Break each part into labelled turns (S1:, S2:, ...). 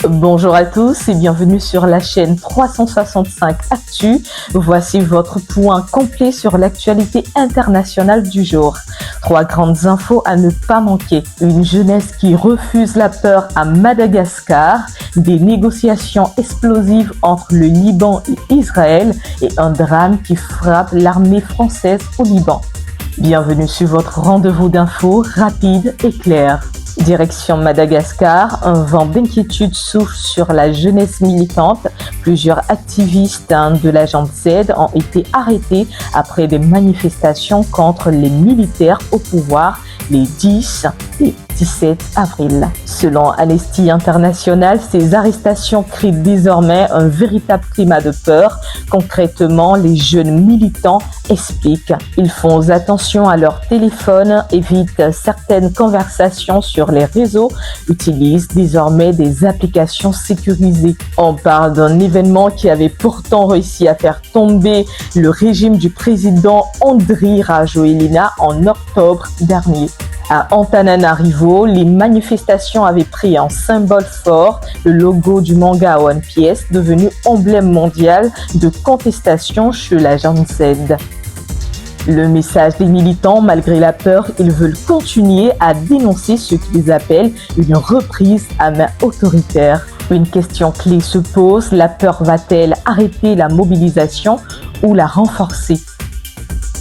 S1: Bonjour à tous et bienvenue sur la chaîne 365 Actu. Voici votre point complet sur l'actualité internationale du jour. 3 grandes infos à ne pas manquer. Une jeunesse qui refuse la peur à Madagascar, des négociations explosives entre le Liban et Israël et un drame qui frappe l'armée française au Liban. Bienvenue sur votre rendez-vous d'infos rapide et clair. Direction Madagascar, un vent d'inquiétude souffle sur la jeunesse militante. Plusieurs activistes de la Jambe Z ont été arrêtés après des manifestations contre les militaires au pouvoir les 10 et 17 avril. Selon Amnesty International, ces arrestations créent désormais un véritable climat de peur. Concrètement, les jeunes militants expliquent. Ils font attention à leur téléphone, évitent certaines conversations sur les réseaux, utilisent désormais des applications sécurisées. On parle d'un événement qui avait pourtant réussi à faire tomber le régime du président Andry Rajoelina en octobre dernier. À Antananarivo, les manifestations avaient pris un symbole fort, le logo du manga One Piece, devenu emblème mondial de contestation chez la Jambe Z. Le message des militants, malgré la peur, ils veulent continuer à dénoncer ce qu'ils appellent une reprise à main autoritaire. Une question clé se pose, la peur va-t-elle arrêter la mobilisation ou la renforcer ?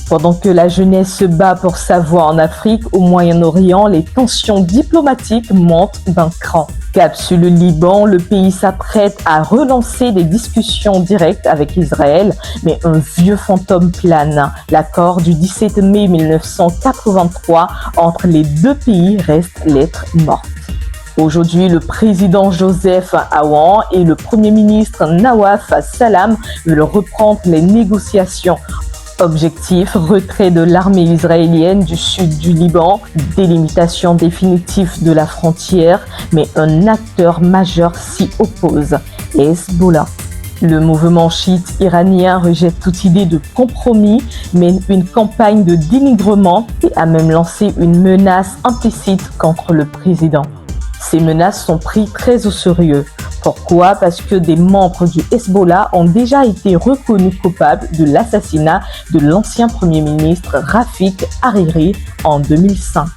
S1: Pendant que la jeunesse se bat pour sa voix en Afrique, au Moyen-Orient, les tensions diplomatiques montent d'un cran. Cap sur le Liban, le pays s'apprête à relancer des discussions directes avec Israël, mais un vieux fantôme plane. L'accord du 17 mai 1983 entre les deux pays reste lettre morte. Aujourd'hui, le président Joseph Aoun et le premier ministre Nawaf Salam veulent reprendre les négociations. Objectif, retrait de l'armée israélienne du sud du Liban, délimitation définitive de la frontière, mais un acteur majeur s'y oppose, Hezbollah. Le mouvement chiite iranien rejette toute idée de compromis, mène une campagne de dénigrement et a même lancé une menace implicite contre le président. Ces menaces sont prises très au sérieux. Pourquoi ? Parce que des membres du Hezbollah ont déjà été reconnus coupables de l'assassinat de l'ancien Premier ministre Rafik Hariri en 2005.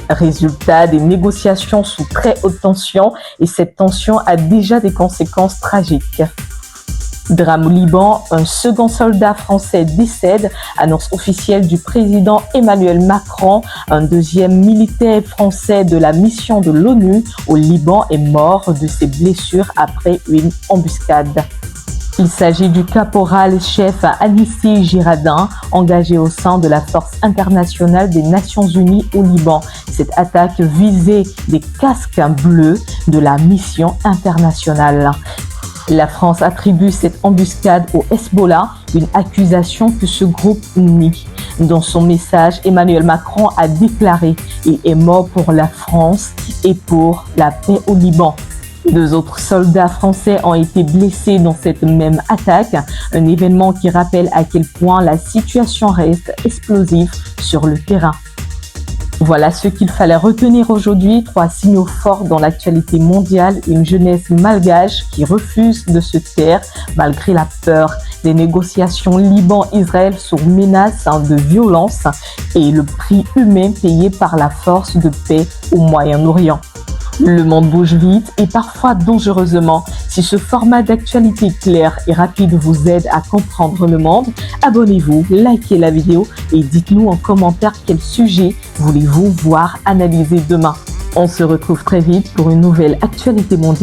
S1: Résultat, des négociations sous très haute tension et cette tension a déjà des conséquences tragiques. Drame au Liban, un second soldat français décède, annonce officielle du président Emmanuel Macron. Un deuxième militaire français de la mission de l'ONU au Liban est mort de ses blessures après une embuscade. Il s'agit du caporal-chef Anissi Giradin, engagé au sein de la Force internationale des Nations Unies au Liban. Cette attaque visait des casques bleus de la mission internationale. La France attribue cette embuscade au Hezbollah, une accusation que ce groupe nie. Dans son message, Emmanuel Macron a déclaré « Il est mort pour la France et pour la paix au Liban ». 2 autres soldats français ont été blessés dans cette même attaque, un événement qui rappelle à quel point la situation reste explosive sur le terrain. Voilà ce qu'il fallait retenir aujourd'hui. 3 signaux forts dans l'actualité mondiale. Une jeunesse malgache qui refuse de se taire malgré la peur. Des négociations Liban-Israël sous menace de violence et le prix humain payé par la force de paix au Moyen-Orient. Le monde bouge vite et parfois dangereusement. Si ce format d'actualité clair et rapide vous aide à comprendre le monde, abonnez-vous, likez la vidéo et dites-nous en commentaire quel sujet voulez-vous voir analysé demain. On se retrouve très vite pour une nouvelle actualité mondiale.